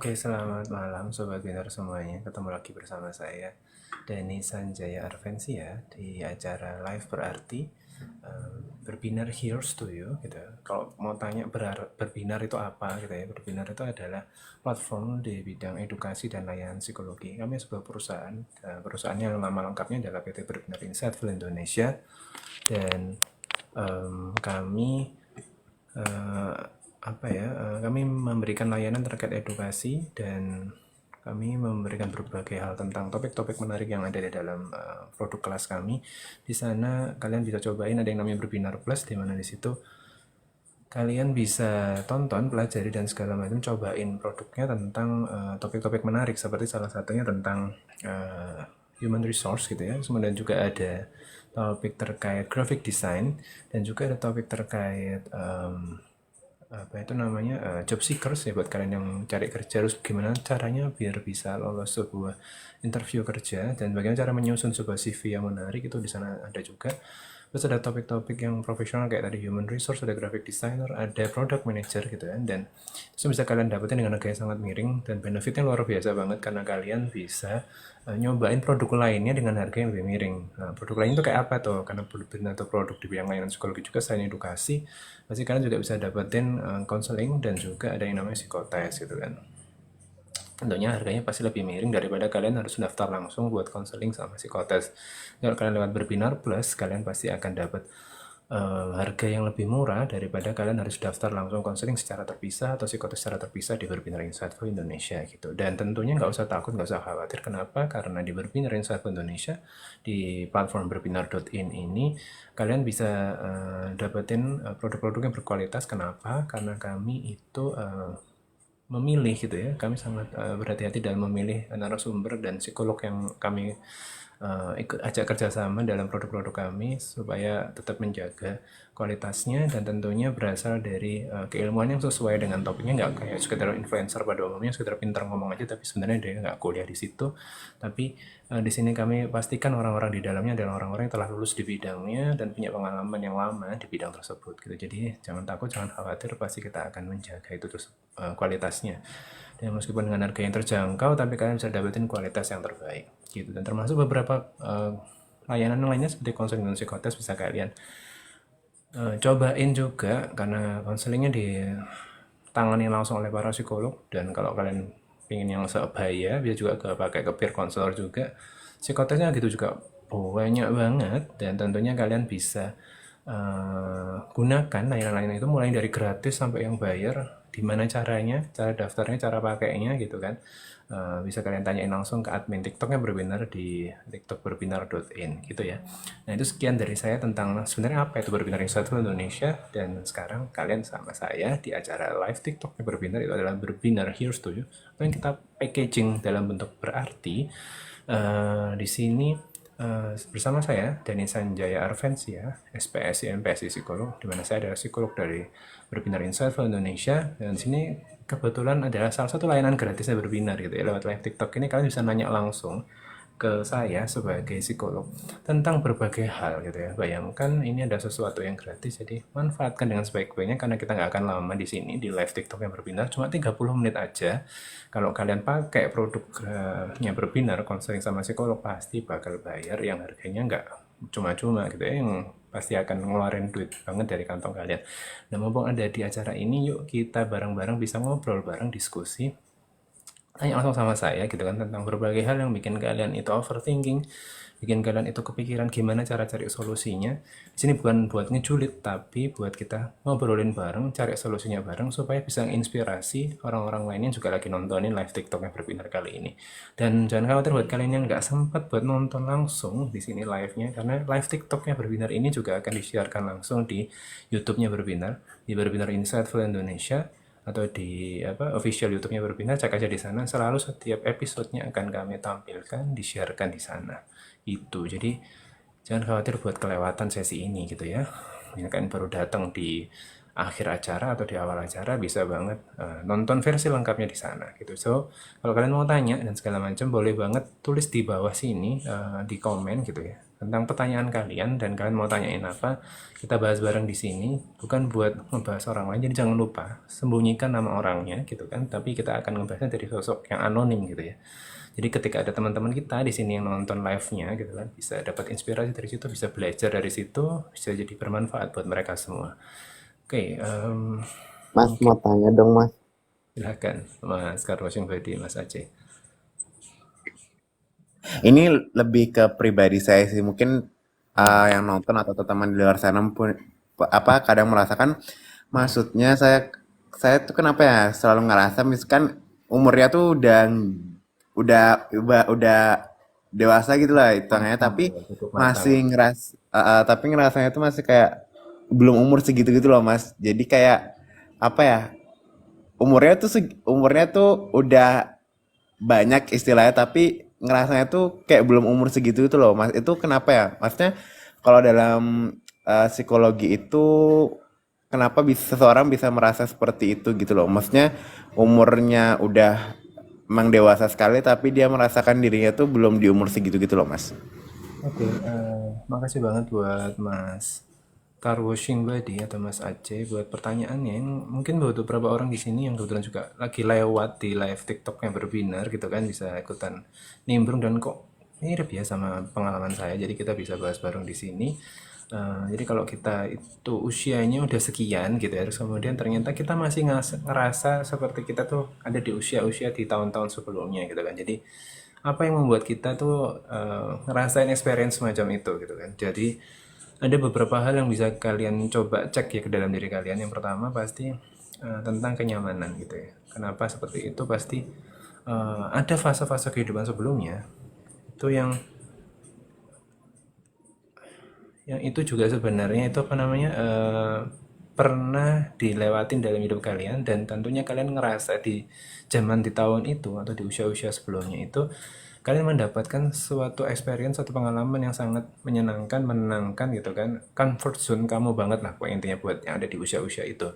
Oke, selamat malam Sobat Winner semuanya. Ketemu lagi bersama saya, Dani Sanjaya Arvensia, di acara Live Berarti. Berbinar here's to you gitu. Kalau mau tanya berbinar itu apa gitu ya, berbinar itu adalah platform di bidang edukasi dan layanan psikologi. Kami sebuah perusahaan, perusahaan yang nama lengkapnya adalah PT Berbinar Insightful Indonesia, dan kami kami memberikan layanan terkait edukasi, dan kami memberikan berbagai hal tentang topik-topik menarik yang ada di dalam produk kelas kami. Di sana kalian bisa cobain, ada yang namanya Berbinar Plus, di mana di situ kalian bisa tonton, pelajari, dan segala macam, cobain produknya tentang topik-topik menarik, seperti salah satunya tentang human resource gitu ya. Kemudian juga ada topik terkait graphic design, dan juga ada topik terkait job seekers ya, buat kalian yang cari kerja, harus gimana caranya biar bisa lolos sebuah interview kerja, dan bagaimana cara menyusun sebuah CV yang menarik, itu di sana ada juga. Terus ada topik-topik yang profesional kayak tadi human resource, ada graphic designer, ada product manager gitu kan, dan itu bisa kalian dapetin dengan harga yang sangat miring, dan benefitnya luar biasa banget karena kalian bisa nyobain produk lainnya dengan harga yang lebih miring. Nah, produk lain itu kayak apa tuh? Karena produk di bidang layanan psikologi juga selain edukasi, pasti kalian juga bisa dapetin konseling, dan juga ada yang namanya psikotes gitu kan. Tentunya harganya pasti lebih miring daripada kalian harus daftar langsung buat konseling sama psikotes. Kalau kalian lewat Berbinar Plus, kalian pasti akan dapat harga yang lebih murah daripada kalian harus daftar langsung konseling secara terpisah atau psikotes secara terpisah di Berbinar Insightful Indonesia gitu. Dan tentunya nggak usah takut, nggak usah khawatir. Kenapa? Karena di Berbinar Insightful Indonesia, di platform berbinar.in ini, kalian bisa dapetin produk-produk yang berkualitas. Kenapa? Karena kami itu memilih gitu ya, kami sangat berhati-hati dalam memilih narasumber dan psikolog yang kami ikut ajak kerjasama dalam produk-produk kami, supaya tetap menjaga kualitasnya, dan tentunya berasal dari keilmuan yang sesuai dengan topiknya, nggak kayak sekedar influencer pada umumnya, sekedar pintar ngomong aja tapi sebenarnya dia nggak kuliah di situ. Tapi di sini kami pastikan orang-orang di dalamnya adalah orang-orang yang telah lulus di bidangnya dan punya pengalaman yang lama di bidang tersebut gitu. Jadi jangan takut, jangan khawatir, pasti kita akan menjaga itu terus kualitasnya. Dan meskipun dengan harga yang terjangkau, tapi kalian bisa dapetin kualitas yang terbaik gitu. Dan termasuk beberapa layanan lainnya seperti konseling dan psikotes bisa kalian cobain juga, karena konselingnya ditangani langsung oleh para psikolog. Dan kalau kalian pengen yang sebaya, bisa juga pakai ke peer counselor juga. Psikotesnya gitu juga banyak banget, dan tentunya kalian bisa gunakan layanan-layanan itu mulai dari gratis sampai yang bayar. Gimana caranya, cara daftarnya, cara pakainya gitu kan. Bisa kalian tanyain langsung ke admin TikToknya Berbinar di tiktokberbinar.in gitu ya. Nah, itu sekian dari saya tentang sebenarnya apa itu Berbinar Insightful Indonesia. Dan sekarang kalian sama saya di acara live TikToknya Berbinar, itu adalah Berbinar Here's to You, yang kita packaging dalam bentuk berarti. Di sini bersama saya Dani Sanjaya Arvensia, SPSI MPSI Psikolog, di mana saya adalah psikolog dari Berbinar Insightful Indonesia. Dan di sini kebetulan adalah salah satu layanan gratisnya Berbinar gitu ya. Lewat live TikTok ini kalian bisa nanya langsung ke saya sebagai psikolog tentang berbagai hal gitu ya. Bayangkan ini ada sesuatu yang gratis, jadi manfaatkan dengan sebaik-baiknya, karena kita nggak akan lama di sini di live TikTok yang Berbinar, cuma 30 menit aja. Kalau kalian pakai produknya Berbinar, konseling sama psikolog, pasti bakal bayar yang harganya nggak cuma-cuma gitu ya, yang pasti akan ngeluarin duit banget dari kantong kalian. Nah, mumpung ada di acara ini, yuk kita bareng-bareng bisa ngobrol bareng, diskusi, tanya langsung sama saya gitu kan, tentang berbagai hal yang bikin kalian itu overthinking, bikin kalian itu kepikiran gimana cara cari solusinya. Di sini bukan buat ngejulit, tapi buat kita ngobrolin bareng, cari solusinya bareng, supaya bisa menginspirasi orang-orang lainnya juga lagi nontonin live TikTok yang Berbinar kali ini. Dan jangan khawatir buat kalian yang nggak sempat buat nonton langsung di sini live-nya, karena live TikToknya Berbinar ini juga akan disiarkan langsung di YouTube-nya Berbinar, di Berbinar Insightful Indonesia, atau di official YouTube-nya Berbinar. Cek aja di sana. Selalu setiap episodenya akan kami tampilkan, disiarkan di sana. Itu. Jadi jangan khawatir buat kelewatan sesi ini gitu ya. Ini kan baru datang di akhir acara atau di awal acara, bisa banget nonton versi lengkapnya di sana gitu. So, kalau kalian mau tanya dan segala macam, boleh banget tulis di bawah sini di komen gitu ya. tentang pertanyaan kalian dan kalian mau tanyain apa, kita bahas bareng di sini, bukan buat ngebahas orang lain. Jadi jangan lupa sembunyikan nama orangnya gitu kan, tapi kita akan ngebahasnya dari sosok yang anonim gitu ya. Jadi ketika ada teman-teman kita di sini yang nonton live-nya gitu kan, bisa dapat inspirasi dari situ, bisa belajar dari situ, bisa jadi bermanfaat buat mereka semua. Oke, Mas mungkin mau tanya dong Mas. silahkan Mas Karlo Badi, Mas Aceh. Ini lebih ke pribadi saya sih. Mungkin Hmm. yang nonton atau teman di luar sana pun apa kadang merasakan. Maksudnya saya tuh kenapa ya selalu ngerasa misalkan umurnya tuh udah dewasa gitu lah hitungannya, Matang tapi ya, cukup matang. masih tapi ngerasanya tuh masih kayak belum umur segitu gitu loh Mas. Jadi kayak apa ya, umurnya tuh udah banyak istilahnya, tapi ngerasanya tuh kayak belum umur segitu itu loh Mas. Itu kenapa ya? Maksudnya kalau dalam psikologi itu kenapa seseorang bisa merasa seperti itu gitu loh. Maksudnya umurnya udah emang dewasa sekali tapi dia merasakan dirinya tuh belum di umur segitu gitu loh Mas. Oke, makasih banget buat Mas Carwashing Badi atau Mas Aceh buat pertanyaannya. Yang mungkin buat beberapa orang di sini yang kebetulan juga lagi lewat di live TikTok yang berbinar gitu kan, bisa ikutan nimbrung dan kok mirip ya sama pengalaman saya. Jadi kita bisa bahas bareng di sini. Jadi kalau kita itu usianya udah sekian gitu ya, terus kemudian ternyata kita masih ngerasa seperti kita tuh ada di usia-usia di tahun-tahun sebelumnya gitu kan. Jadi apa yang membuat kita tuh ngerasain experience semacam itu gitu kan. Jadi ada beberapa hal yang bisa kalian coba cek ya ke dalam diri kalian. Yang pertama pasti tentang kenyamanan gitu ya. Kenapa seperti itu? Pasti ada fase-fase kehidupan sebelumnya itu yang itu juga sebenarnya itu apa namanya pernah dilewatin dalam hidup kalian, dan tentunya kalian ngerasa di zaman di tahun itu atau di usia-usia sebelumnya itu kalian mendapatkan suatu experience, suatu pengalaman yang sangat menyenangkan, menenangkan gitu kan, comfort zone kamu banget lah pokoknya intinya buat yang ada di usia-usia itu.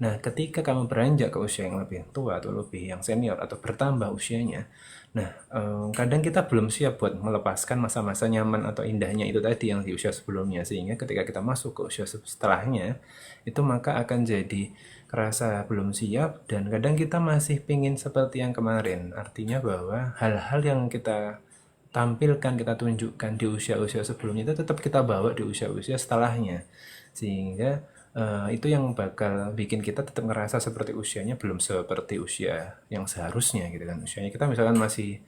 Nah, ketika kamu beranjak ke usia yang lebih tua atau lebih yang senior atau bertambah usianya, nah kadang kita belum siap buat melepaskan masa-masa nyaman atau indahnya itu tadi yang di usia sebelumnya, sehingga ketika kita masuk ke usia setelahnya itu maka akan jadi kerasa belum siap, dan kadang kita masih pingin seperti yang kemarin. Artinya bahwa hal-hal yang kita tampilkan, kita tunjukkan di usia-usia sebelumnya itu tetap kita bawa di usia-usia setelahnya. Sehingga itu yang bakal bikin kita tetap ngerasa seperti usianya belum seperti usia yang seharusnya gitu kan. Usianya kita misalkan masih,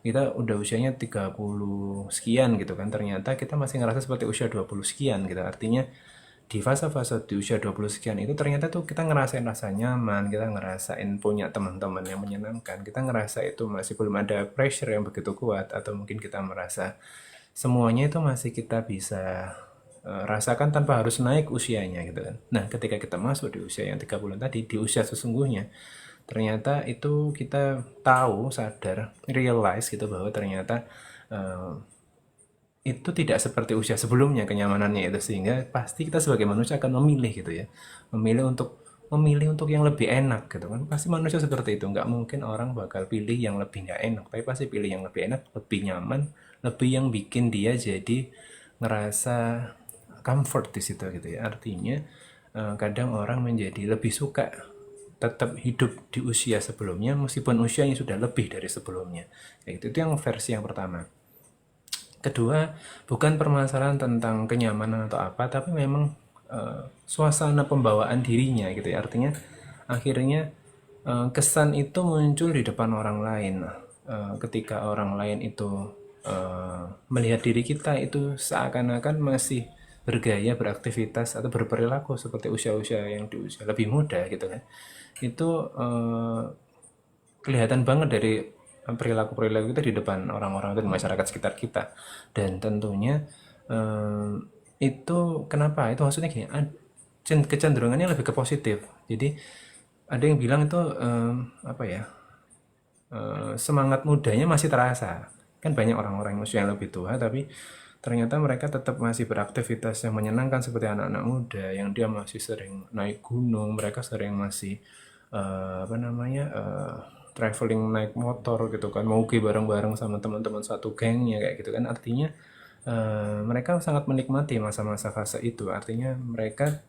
kita udah usianya 30 sekian gitu kan, ternyata kita masih ngerasa seperti usia 20 sekian gitu. Artinya di fase-fase di usia 20 sekian itu ternyata tuh kita ngerasain rasa nyaman, kita ngerasain punya teman-teman yang menyenangkan, kita ngerasa itu masih belum ada pressure yang begitu kuat, atau mungkin kita merasa semuanya itu masih kita bisa rasakan tanpa harus naik usianya gitu kan. Nah, ketika kita masuk di usia yang 30 tadi, di usia sesungguhnya, ternyata itu kita tahu, sadar, realize gitu bahwa ternyata eh, itu tidak seperti usia sebelumnya kenyamanannya itu, sehingga pasti kita sebagai manusia akan memilih gitu ya, memilih untuk yang lebih enak gitu kan. Pasti manusia seperti itu, nggak mungkin orang bakal pilih yang lebih nggak enak, tapi pasti pilih yang lebih enak, lebih nyaman, lebih yang bikin dia jadi ngerasa comfort di situ gitu ya. Artinya kadang orang menjadi lebih suka tetap hidup di usia sebelumnya meskipun usianya sudah lebih dari sebelumnya. Kayak gitu. Itu yang versi yang pertama. Kedua, bukan permasalahan tentang kenyamanan atau apa, tapi memang suasana pembawaan dirinya gitu ya. Artinya akhirnya kesan itu muncul di depan orang lain. Ketika orang lain itu melihat diri kita itu seakan-akan masih bergaya, beraktivitas atau berperilaku seperti usia-usia yang di usia lebih muda gitu kan. Itu kelihatan banget dari perilaku-perilaku kita di depan orang-orang dan masyarakat sekitar kita. Dan tentunya eh, itu kenapa? Itu maksudnya gini, kecenderungannya lebih ke positif. Jadi ada yang bilang itu apa ya? Semangat mudanya masih terasa. Kan banyak orang-orang usia yang lebih tua tapi ternyata mereka tetap masih beraktivitas yang menyenangkan seperti anak-anak muda yang dia masih sering naik gunung, mereka sering masih apa namanya traveling naik motor gitu kan, mau bareng-bareng sama teman-teman satu gengnya kayak gitu kan. Artinya mereka sangat menikmati masa-masa fase itu. Artinya mereka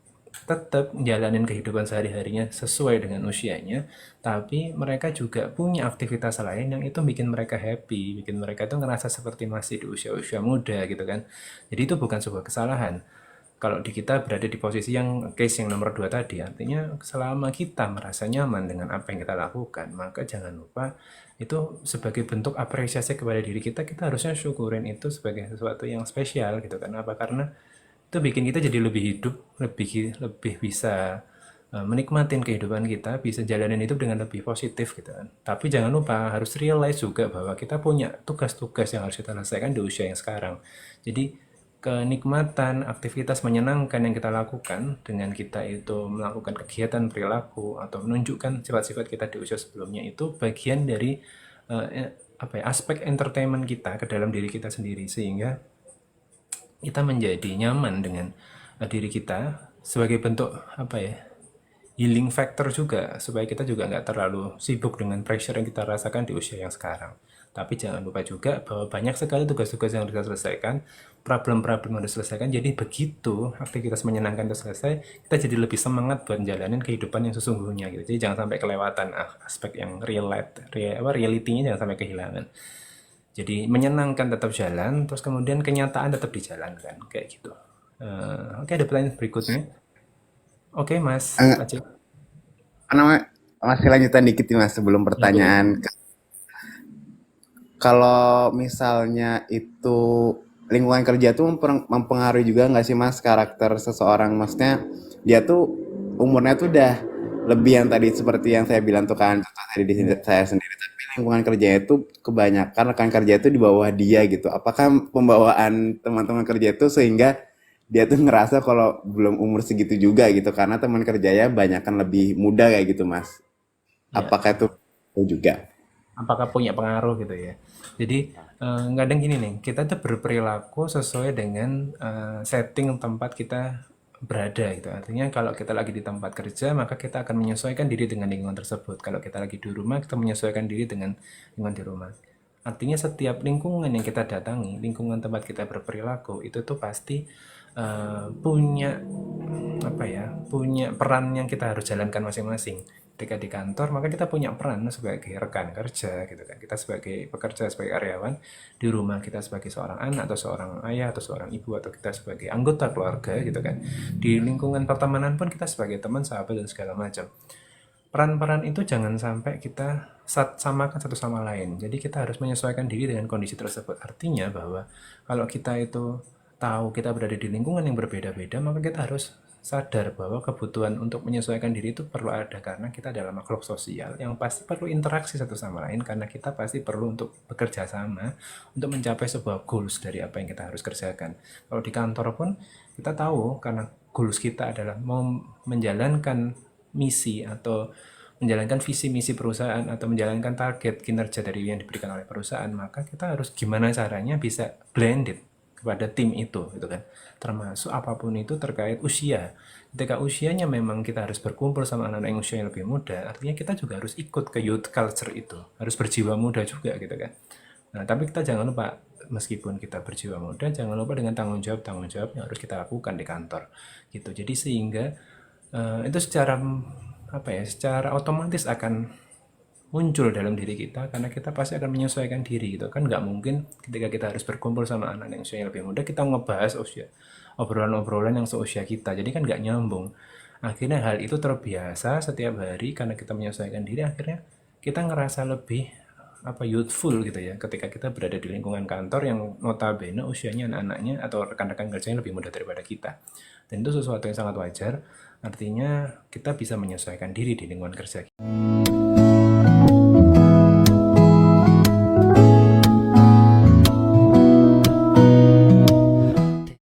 tetap jalanin kehidupan sehari-harinya sesuai dengan usianya, tapi mereka juga punya aktivitas lain yang itu bikin mereka happy, bikin mereka itu ngerasa seperti masih di usia-usia muda gitu kan. Jadi itu bukan sebuah kesalahan. Kalau di kita berada di posisi yang case yang nomor 2 tadi, artinya selama kita merasa nyaman dengan apa yang kita lakukan, maka jangan lupa itu sebagai bentuk apresiasi kepada diri kita, kita harusnya syukurin itu sebagai sesuatu yang spesial gitu kan. Apa karena itu bikin kita jadi lebih hidup, lebih lebih bisa menikmatin kehidupan kita, bisa jalanin hidup dengan lebih positif gitu kan. Tapi jangan lupa harus realize juga bahwa kita punya tugas-tugas yang harus kita selesaikan di usia yang sekarang. Jadi kenikmatan, aktivitas menyenangkan yang kita lakukan dengan kita itu melakukan kegiatan perilaku atau menunjukkan sifat-sifat kita di usia sebelumnya itu bagian dari aspek entertainment kita ke dalam diri kita sendiri, sehingga kita menjadi nyaman dengan diri kita sebagai bentuk healing factor juga, supaya kita juga nggak terlalu sibuk dengan pressure yang kita rasakan di usia yang sekarang. Tapi jangan lupa juga bahwa banyak sekali tugas-tugas yang harus kita selesaikan, problem-problem yang harus diselesaikan. Jadi begitu aktivitas menyenangkan itu selesai, kita jadi lebih semangat buat jalanin kehidupan yang sesungguhnya gitu. Jadi jangan sampai kelewatan aspek yang realitinya jangan sampai kehilangan. Jadi menyenangkan tetap jalan, terus kemudian kenyataan tetap dijalankan kayak gitu. Oke, ada pertanyaan berikutnya. Oke, Mas Eh, Aceh. apa namanya, masih lanjutan dikit nih Mas sebelum Ya, boleh. pertanyaan. Kalau misalnya itu lingkungan kerja tuh mempengaruhi juga nggak sih Mas karakter seseorang? Maksudnya dia tuh umurnya tuh udah lebih yang tadi seperti yang saya bilang tuh kan contoh tadi di sini saya sendiri, tapi lingkungan kerjanya itu kebanyakan rekan kerja itu di bawah dia gitu. Apakah pembawaan teman-teman kerja itu sehingga dia tuh ngerasa kalau belum umur segitu juga gitu karena teman kerjanya banyak kan lebih muda kayak gitu Mas. Ya. Apakah itu juga? Apakah punya pengaruh gitu ya. Jadi kadang gini nih, kita tuh berperilaku sesuai dengan setting tempat kita berada gitu. Artinya kalau kita lagi di tempat kerja, maka kita akan menyesuaikan diri dengan lingkungan tersebut. Kalau kita lagi di rumah, kita menyesuaikan diri dengan lingkungan di rumah. Artinya setiap lingkungan yang kita datangi, lingkungan tempat kita berperilaku, itu tuh pasti punya punya peran yang kita harus jalankan masing-masing. Ketika di kantor, maka kita punya peran sebagai rekan kerja gitu kan. Kita sebagai pekerja, sebagai karyawan. Di rumah kita sebagai seorang anak atau seorang ayah atau seorang ibu, atau kita sebagai anggota keluarga gitu kan. Di lingkungan pertemanan pun kita sebagai teman, sahabat dan segala macam. Peran-peran itu jangan sampai kita samakan satu sama lain. Jadi kita harus menyesuaikan diri dengan kondisi tersebut. Artinya bahwa kalau kita itu tahu kita berada di lingkungan yang berbeda-beda, maka kita harus sadar bahwa kebutuhan untuk menyesuaikan diri itu perlu ada, karena kita adalah makhluk sosial yang pasti perlu interaksi satu sama lain, karena kita pasti perlu untuk bekerja sama untuk mencapai sebuah goals dari apa yang kita harus kerjakan. Kalau di kantor pun kita tahu, karena goals kita adalah mau menjalankan misi atau menjalankan visi misi perusahaan atau menjalankan target kinerja dari yang diberikan oleh perusahaan, maka kita harus gimana caranya bisa blended kepada tim itu gitu kan. Termasuk apapun itu terkait usia. Ketika usianya memang kita harus berkumpul sama anak-anak yang usianya lebih muda, artinya kita juga harus ikut ke youth culture itu, harus berjiwa muda juga gitu kan. Nah, tapi kita jangan lupa, meskipun kita berjiwa muda, jangan lupa dengan tanggung jawab yang harus kita lakukan di kantor gitu. Jadi sehingga itu secara otomatis akan muncul dalam diri kita, karena kita pasti akan menyesuaikan diri gitu kan. Nggak mungkin ketika kita harus berkumpul sama anak yang usianya lebih muda kita ngebahas obrolan-obrolan yang seusia kita, jadi kan nggak nyambung. Akhirnya hal itu terbiasa setiap hari, karena kita menyesuaikan diri, akhirnya kita ngerasa lebih youthful gitu ya, ketika kita berada di lingkungan kantor yang notabene usianya anak-anaknya atau rekan-rekan kerjanya lebih muda daripada kita. Dan itu sesuatu yang sangat wajar, artinya kita bisa menyesuaikan diri di lingkungan kerja.